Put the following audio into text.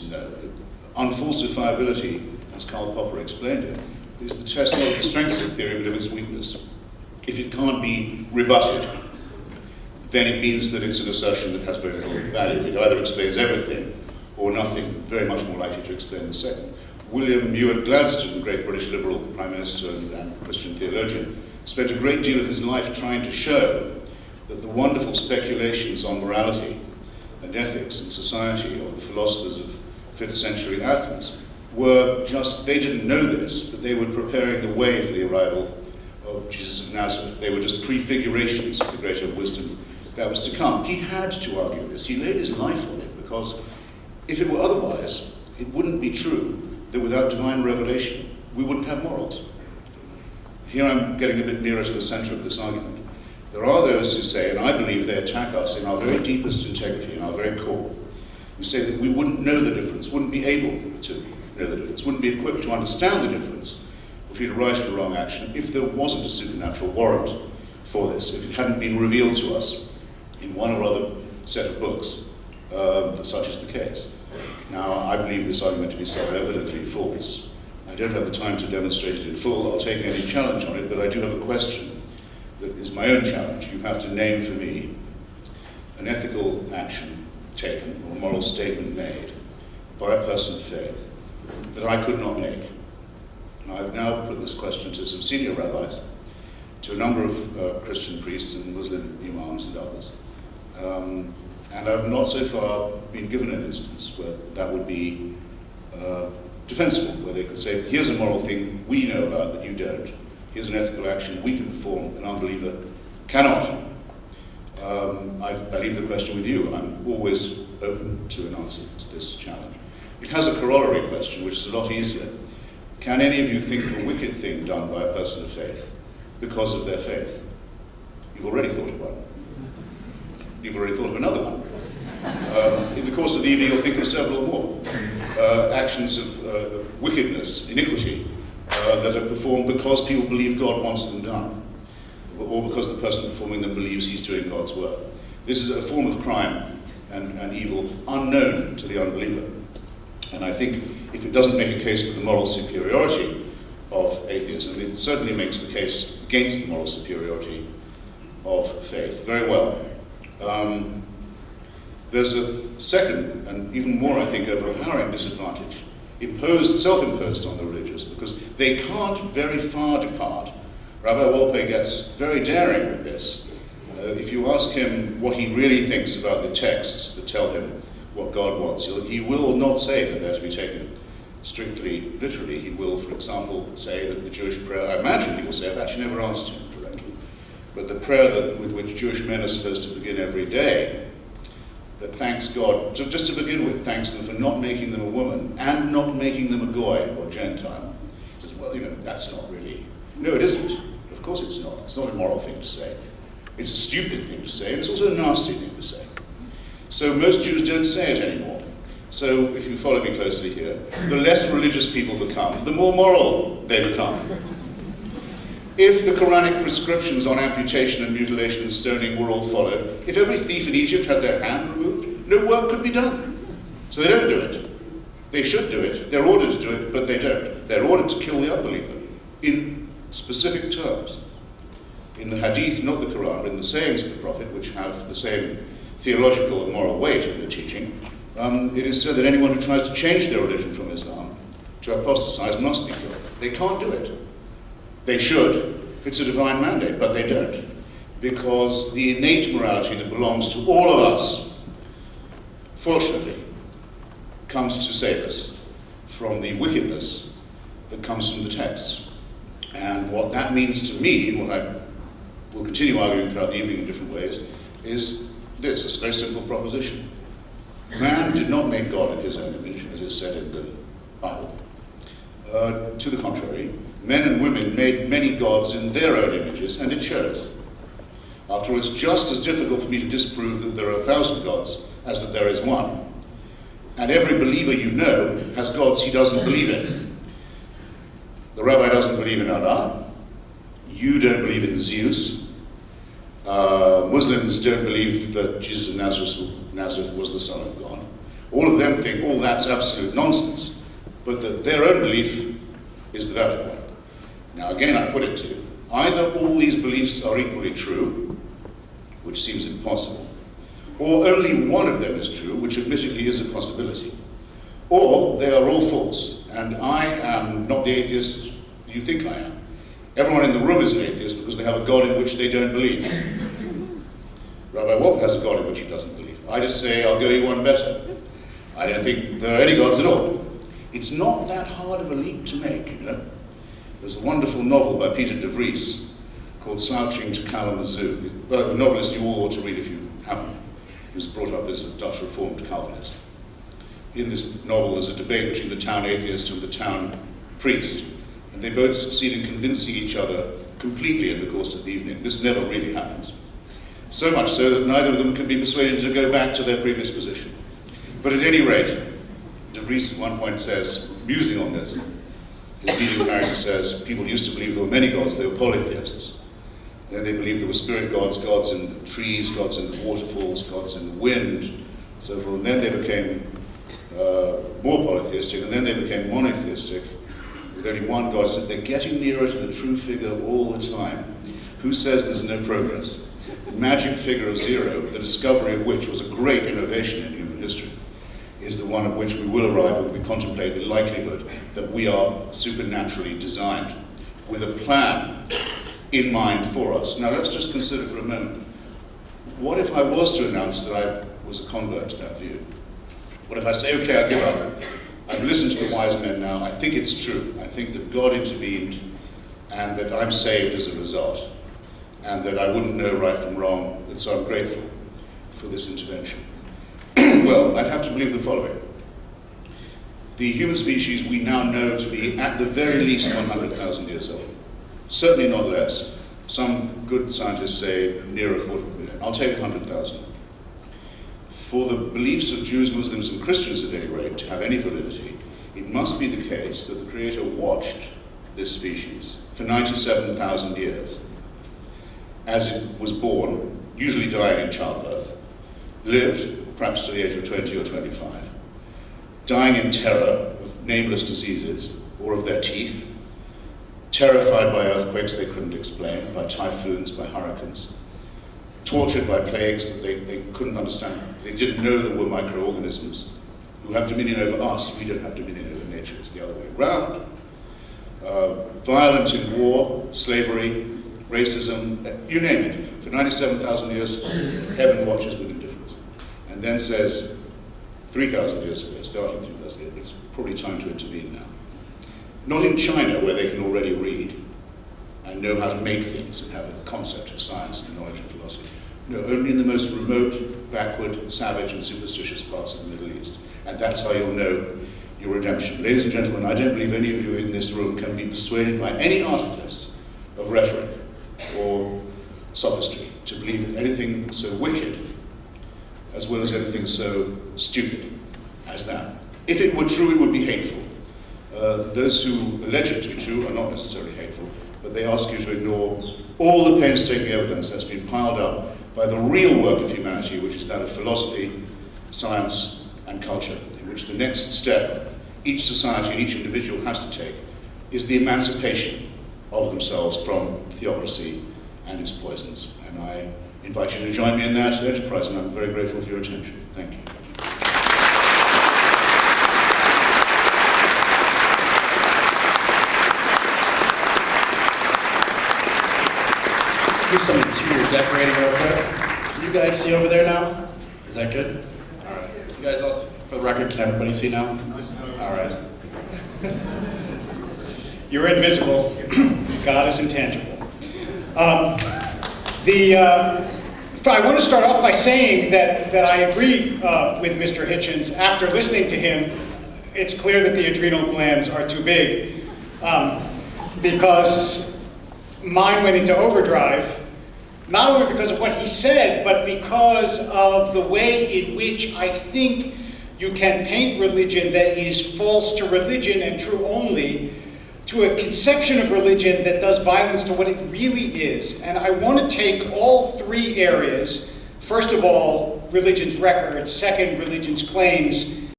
to know that unfalsifiability, as Karl Popper explained it, is the test not of the strength of the theory, but of its weakness. If it can't be rebutted, then it means that it's an assertion that has very little value. It either explains everything or nothing, very much more likely to explain the second. William Ewart Gladstone, great British Liberal Prime Minister and Christian theologian, spent a great deal of his life trying to show that the wonderful speculations on morality and ethics and society of the philosophers of 5th century Athens were just, they didn't know this, but they were preparing the way for the arrival of Jesus of Nazareth. They were just prefigurations of the greater wisdom that was to come. He had to argue this. He laid his life on it, because if it were otherwise, it wouldn't be true that without divine revelation, we wouldn't have morals. Here I'm getting a bit nearer to the center of this argument. There are those who say, and I believe they attack us in our very deepest integrity, in our very core, who say that we wouldn't know the difference, wouldn't be able to know the difference, wouldn't be equipped to understand the difference between a right and a wrong action if there wasn't a supernatural warrant for this, if it hadn't been revealed to us in one or other set of books that such is the case. Now, I believe this argument to be self-evidently false. I don't have the time to demonstrate it in full. I'll take any challenge on it, but I do have a question that is my own challenge. You have to name for me an ethical action taken or a moral statement made by a person of faith that I could not make. And I've now put this question to some senior rabbis, to a number of Christian priests and Muslim imams and others. And I've not so far been given an instance where that would be defensible, where they could say, here's a moral thing we know about that you don't. Here's an ethical action we can perform, an unbeliever cannot. I leave the question with you. I'm always open to an answer to this challenge. It has a corollary question, which is a lot easier. Can any of you think of a wicked thing done by a person of faith because of their faith? You've already thought of one. You've already thought of another one. In the course of the evening, you'll think of several more. Actions of wickedness, iniquity, that are performed because people believe God wants them done, or because the person performing them believes he's doing God's work. This is a form of crime and evil unknown to the unbeliever. And I think if it doesn't make a case for the moral superiority of atheism, it certainly makes the case against the moral superiority of faith. Very well. There's a second, and even more, I think, overpowering disadvantage self-imposed on the religious, because they can't very far depart. Rabbi Wolpe gets very daring with this. If you ask him what he really thinks about the texts that tell him what God wants, he will not say that they're to be taken strictly literally. He will, for example, say that the Jewish prayer, I imagine he will say, I've actually never asked him directly, but the prayer with which Jewish men are supposed to begin every day, that thanks God, just to begin with, thanks them for not making them a woman and not making them a goy or Gentile. He says, well, that's not really, no, it isn't. Of course it's not. It's not a moral thing to say. It's a stupid thing to say, and it's also a nasty thing to say. So most Jews don't say it anymore. So if you follow me closely here, the less religious people become, the more moral they become. If the Quranic prescriptions on amputation and mutilation and stoning were all followed, if every thief in Egypt had their hand removed, no work could be done. So they don't do it. They should do it. They're ordered to do it, but they don't. They're ordered to kill the unbeliever in specific terms. In the Hadith, not the Quran, but in the sayings of the Prophet, which have the same theological and moral weight in the teaching, it is said that anyone who tries to change their religion from Islam to apostatize must be killed. They can't do it. They should. It's a divine mandate, but they don't. Because the innate morality that belongs to all of us, fortunately, comes to save us from the wickedness that comes from the texts. And what that means to me, and what I will continue arguing throughout the evening in different ways, is this, it's a very simple proposition. Man did not make God in his own image, as is said in the Bible. To the contrary, men and women made many gods in their own images, and it shows. After all, it's just as difficult for me to disprove that there are 1,000 gods as that there is one. And every believer you know has gods he doesn't believe in. The rabbi doesn't believe in Allah. You don't believe in Zeus. Muslims don't believe that Jesus of Nazareth was the Son of God. All of them think all that's absolute nonsense, but that their own belief is the valid one. Now again, I put it to you, either all these beliefs are equally true, which seems impossible, or only one of them is true, which admittedly is a possibility, or they are all false, and I am not the atheist you think I am. Everyone in the room is an atheist because they have a God in which they don't believe. Rabbi Wolpe has a God in which he doesn't believe. I just say, I'll go you one better. I don't think there are any gods at all. It's not that hard of a leap to make, you know. There's a wonderful novel by Peter de Vries called Slouching to Kalamazoo. Well, a novelist you all ought to read if you haven't. He was brought up as a Dutch Reformed Calvinist. In this novel, there's a debate between the town atheist and the town priest, and they both succeed in convincing each other completely in the course of the evening. This never really happens. So much so that neither of them can be persuaded to go back to their previous position. But at any rate, de Vries at one point says, musing on this, his leading character says, people used to believe there were many gods, they were polytheists. Then they believed there were spirit gods, gods in the trees, gods in the waterfalls, gods in the wind, and so forth. And then they became more polytheistic, and then they became monotheistic, with only one God. So they're getting nearer to the true figure all the time. Who says there's no progress? The magic figure of zero, the discovery of which was a great innovation in human history, is the one at which we will arrive when we contemplate the likelihood that we are supernaturally designed, with a plan in mind for us. Now let's just consider for a moment, what if I was to announce that I was a convert to that view? What if I say, okay, I give up. I've listened to the wise men now, I think it's true. I think that God intervened and that I'm saved as a result, and that I wouldn't know right from wrong, and so I'm grateful for this intervention. Well, I'd have to believe the following. The human species we now know to be at the very least 100,000 years old. Certainly not less. Some good scientists say near a quarter of a million. I'll take 100,000. For the beliefs of Jews, Muslims, and Christians, at any rate, to have any validity, it must be the case that the Creator watched this species for 97,000 years as it was born, usually dying in childbirth, lived perhaps to the age of 20 or 25, dying in terror of nameless diseases or of their teeth, terrified by earthquakes they couldn't explain, by typhoons, by hurricanes, tortured by plagues that they couldn't understand. They didn't know there were microorganisms who have dominion over us. We don't have dominion over nature, it's the other way around. Violent in war, slavery, racism, you name it. For 97,000 years, heaven watches with indifference. And then says, 3,000 years ago, starting 3,000 years, it's probably time to intervene now. Not in China, where they can already read and know how to make things and have a concept of science and knowledge and philosophy. No, only in the most remote, backward, savage, and superstitious parts of the Middle East. And that's how you'll know your redemption. Ladies and gentlemen, I don't believe any of you in this room can be persuaded by any artifice of rhetoric or sophistry to believe in anything so wicked as well as anything so stupid as that. If it were true, it would be hateful. Those who allege it to be true are not necessarily hateful, but they ask you to ignore all the painstaking evidence that's been piled up by the real work of humanity, which is that of philosophy, science, and culture, in which the next step each society and each individual has to take is the emancipation of themselves from theocracy and its poisons. And I invite you to join me in that enterprise, and I'm very grateful for your attention. Thank you. Do some interior decorating real quick. Can you guys see over there now? Is that good? All right. You guys all see, for the record, can everybody see now? All right. You're invisible. God is intangible. I want to start off by saying that I agree with Mr. Hitchens. After listening to him, it's clear that the adrenal glands are too big, because mine went into overdrive, not only because of what he said, but because of the way in which I think you can paint religion that is false to religion and true only, to a conception of religion that does violence to what it really is. And I want to take all three areas, first of all, religion's record, second, religion's claims,